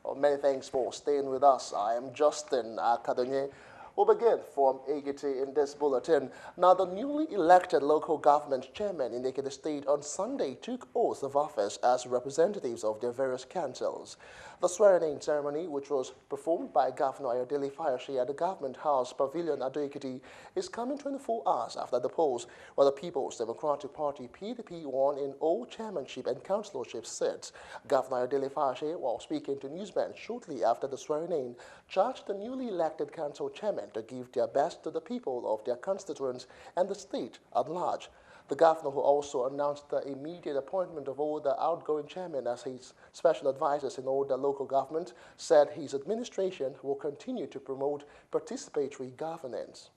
Well, many thanks for staying with us. I am Justin Kadonye. We'll begin from Ekiti in this bulletin. Now, the newly elected local government chairman in Ekiti State on Sunday took oath of office as representatives of their various councils. The swearing-in ceremony, which was performed by Governor Ayodele Fayose at the Government House Pavilion at Ekiti, is coming 24 hours after the polls, where the People's Democratic Party (PDP) won in all chairmanship and councillorship seats. Governor Ayodele Fayose, while speaking to newsmen shortly after the swearing-in, charged the newly elected council chairmen to give their best to the people of their constituents and the state at large. The governor, who also announced the immediate appointment of all the outgoing chairmen as his special advisors in all the local government, said his administration will continue to promote participatory governance.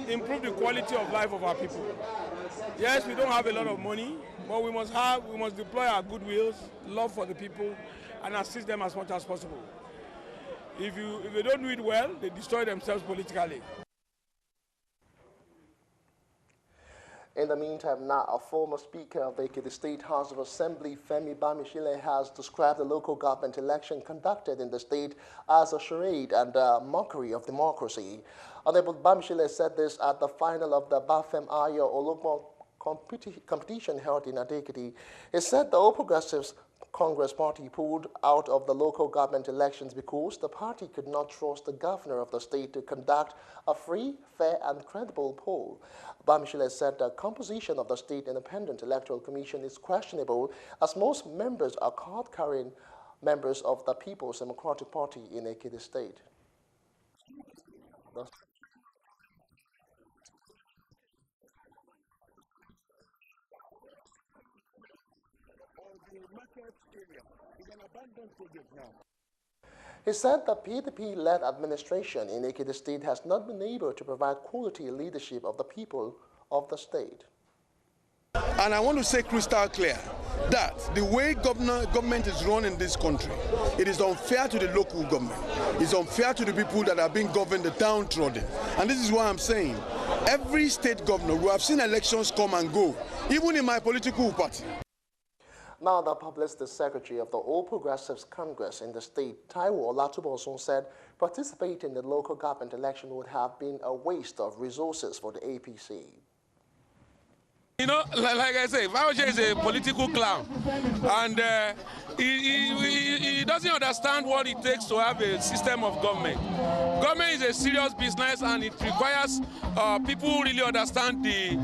Improve the quality of life of our people. Yes, we don't have a lot of money, but we must deploy our goodwills, love for the people, and assist them as much as possible. If they don't do it well, they destroy themselves politically. In the meantime, now a former speaker of the State House of Assembly, Femi Bamishile, has described the local government election conducted in the state as a charade and a mockery of democracy. Honorable Bamishile said this at the final of the Bafem Ayo Olugbo competition held in Adekiti. He said the All Progressives Congress Party pulled out of the local government elections because the party could not trust the governor of the state to conduct a free, fair, and credible poll. Bamishile said the composition of the State Independent Electoral Commission is questionable, as most members are card-carrying members of the People's Democratic Party in Ekiti State. He said the PDP-led administration in Ekiti State has not been able to provide quality leadership of the people of the state. And I want to say crystal clear that the way government is run in this country, it is unfair to the local government. It's unfair to the people that are being governed, the downtrodden. And this is why I'm saying every state governor, we have seen elections come and go, even in my political party. Now, the Publicity Secretary of the All Progressives Congress in the state, Taiwo Olatubosun, said participating in the local government election would have been a waste of resources for the APC. You know, like I say, Fayose is a political clown, and he doesn't understand what it takes to have a system of government. Government is a serious business, and it requires people who really understand the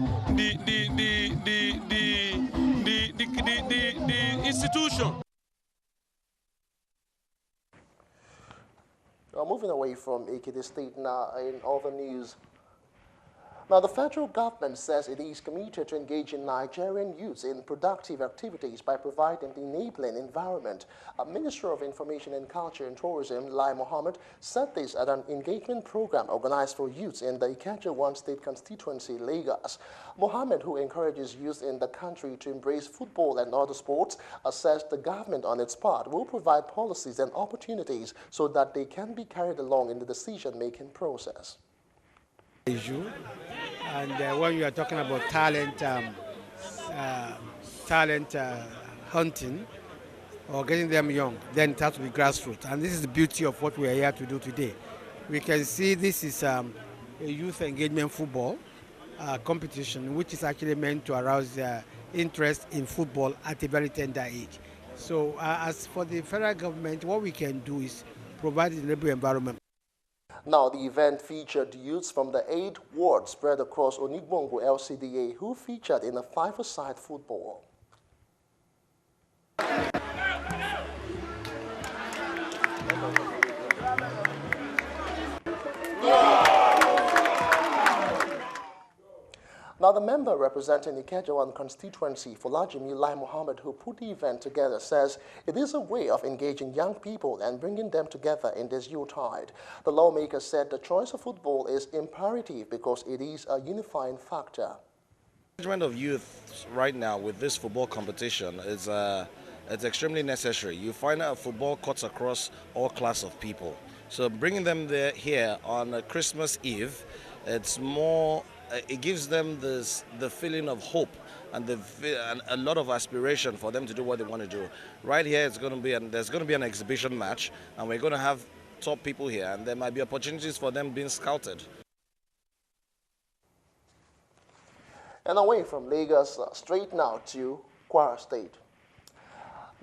institution. Moving away from Ekiti State now, in other news. Now, the federal government says it is committed to engaging Nigerian youths in productive activities by providing the enabling environment. Minister of Information and Culture and Tourism, Lai Mohammed, said this at an engagement program organized for youths in the Ikeja One State constituency, Lagos. Mohammed, who encourages youth in the country to embrace football and other sports, says the government on its part will provide policies and opportunities so that they can be carried along in the decision-making process. Issue. And when you are talking about talent hunting or getting them young, then it has to be grassroots. And this is the beauty of what we are here to do today. We can see this is a youth engagement football competition, which is actually meant to arouse interest in football at a very tender age. So as for the federal government, what we can do is provide an enabling environment. Now, the event featured youths from the 8 wards spread across Onigbongo LCDA who featured in a five-a-side football. Now, the member representing the Ikeja One constituency, Folajimi Lai Mohammed, who put the event together, says it is a way of engaging young people and bringing them together in this Yuletide. The lawmaker said the choice of football is imperative because it is a unifying factor. Engagement of youth right now with this football competition is it's extremely necessary. You find out football cuts across all class of people. So bringing them here on Christmas Eve, it's more. It gives them the feeling of hope and a lot of aspiration for them to do what they want to do. Right here, there's going to be an exhibition match, and we're going to have top people here, and there might be opportunities for them being scouted. And away from Lagos, straight now to Kwara State.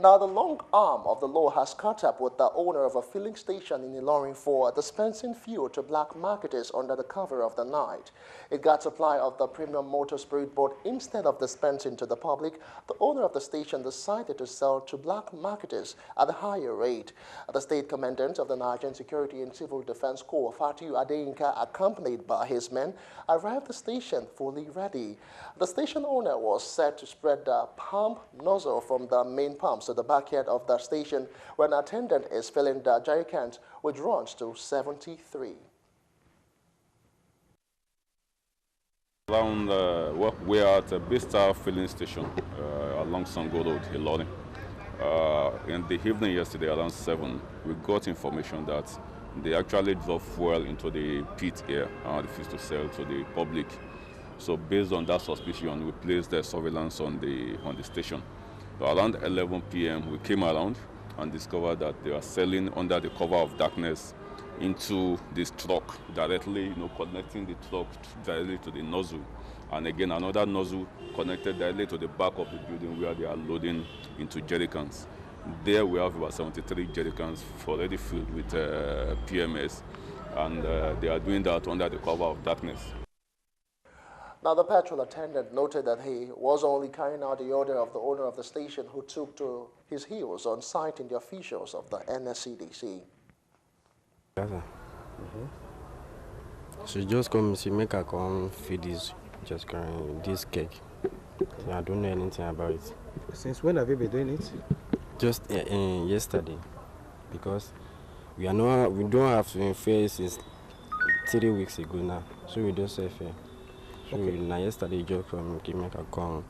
Now, the long arm of the law has caught up with the owner of a filling station in Ilorin for dispensing fuel to black marketers under the cover of the night. It got supply of the premium motor spirit, but instead of dispensing to the public, the owner of the station decided to sell to black marketers at a higher rate. The state commandant of the Nigerian Security and Civil Defense Corps, Fatiu Adeyinka, accompanied by his men, arrived at the station fully ready. The station owner was set to spread the pump nozzle from the main pumps to the backyard of the station when an attendant is filling the jerrycans, which runs to 73. Around we are at a Bista filling station along Sango Road, Ilorin. In the evening yesterday around 7, we got information that they actually drove fuel into the pit here and refused to sell to the public. So based on that suspicion, we placed the surveillance on the station. So around 11 p.m., we came around and discovered that they were selling under the cover of darkness into this truck, directly, connecting the truck directly to the nozzle. And again, another nozzle connected directly to the back of the building where they are loading into jerrycans. There we have about 73 jerrycans already filled with PMS, and they are doing that under the cover of darkness. Now, the petrol attendant noted that he was only carrying out the order of the owner of the station, who took to his heels on citing the officials of the NSCDC. She just come and make her come feed this cake. I don't know anything about it. Since when have you been doing it? Just yesterday, because we don't have fare since 3 weeks ago now, so we don't sell fare. So okay. Now yesterday just make her come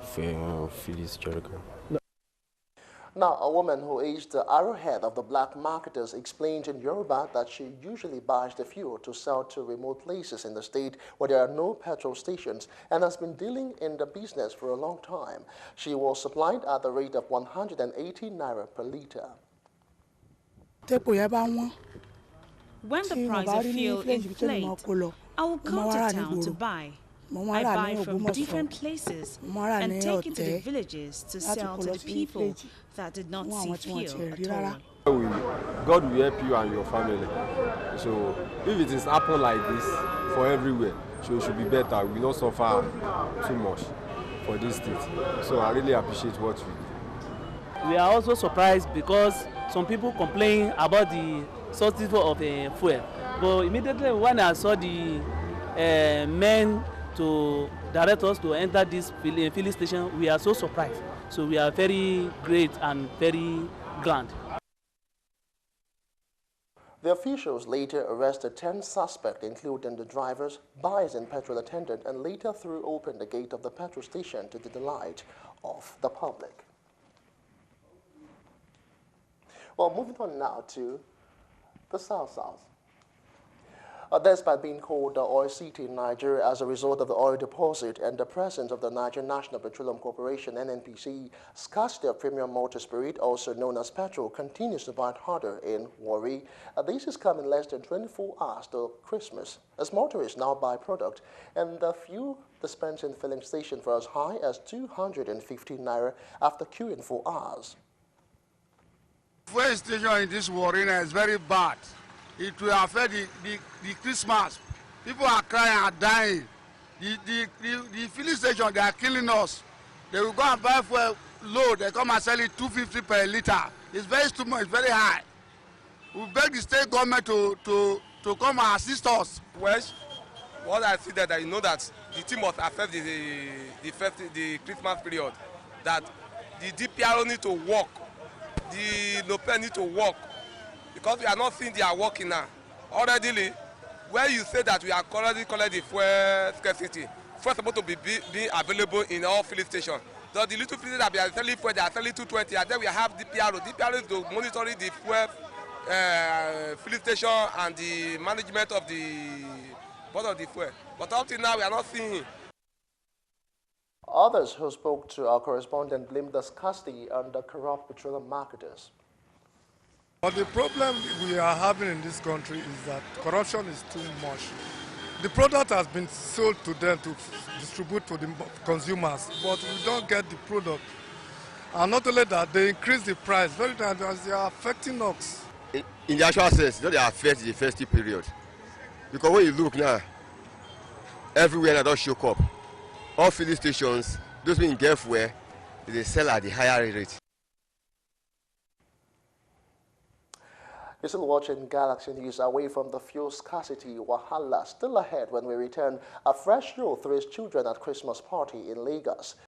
feed this jerrycan. Now, a woman who is the arrowhead of the black marketers explained in Yoruba that she usually buys the fuel to sell to remote places in the state where there are no petrol stations and has been dealing in the business for a long time. She was supplied at the rate of 180 naira per litre. When the price of fuel inflates, I will come to town to buy. I buy from different places and take it to the villages to sell to the people that did not see fuel at all. God will help you and your family. So if it is happen like this for everywhere, so it should be better. We will not suffer too much for this state. So I really appreciate what we do. We are also surprised because some people complain about the substitute of fuel. But immediately when I saw the men to direct us to enter this filling station, we are so surprised. So we are very great and very glad. The officials later arrested 10 suspects, including the drivers, buyers and petrol attendant, and later threw open the gate of the petrol station to the delight of the public. Well, moving on now to the South. Despite being called the oil city in Nigeria as a result of the oil deposit and the presence of the Nigerian National Petroleum Corporation, NNPC, scarcity of premium motor spirit, also known as petrol, continues to bite harder in Warri. This is coming less than 24 hours to Christmas, as motorists now buy product, and the fuel dispensing filling station for as high as 215 naira after queuing for hours. Fuel station in this Warri is very bad. It will affect the Christmas. People are crying and dying. The filling station, they are killing us. They will go and buy fuel load. They come and sell it 250 per litre. It's very too much, it's very high. We beg the state government to come and assist us. Well, what I see that I know that the team must affect the Christmas period. That the DPRO need to work, the NOPE need to work. Because we are not seeing they are working now. Already, where you say that we are already collecting the fuel scarcity, fuel is supposed to be available in all filling stations. So the little filling that we are selling fuel, they are selling 220, and then we have DPRO. DPRO is to monitor the fuel filling station and the management of the board of the fuel. But up till now, we are not seeing him. Others who spoke to our correspondent blamed the scarcity on the corrupt petroleum marketers. But the problem we are having in this country is that corruption is too much. The product has been sold to them to distribute to the consumers, but we don't get the product. And not only that, they increase the price. Very times they are affecting us. In the actual sense, they affect the festive period. Because when you look now, everywhere that does show up, all filling stations, those being get fuel, they sell at the higher rate. You're still watching Galaxy News. Away from the fuel scarcity, wahala still ahead when we return. A fresh youth throws children at Christmas party in Lagos.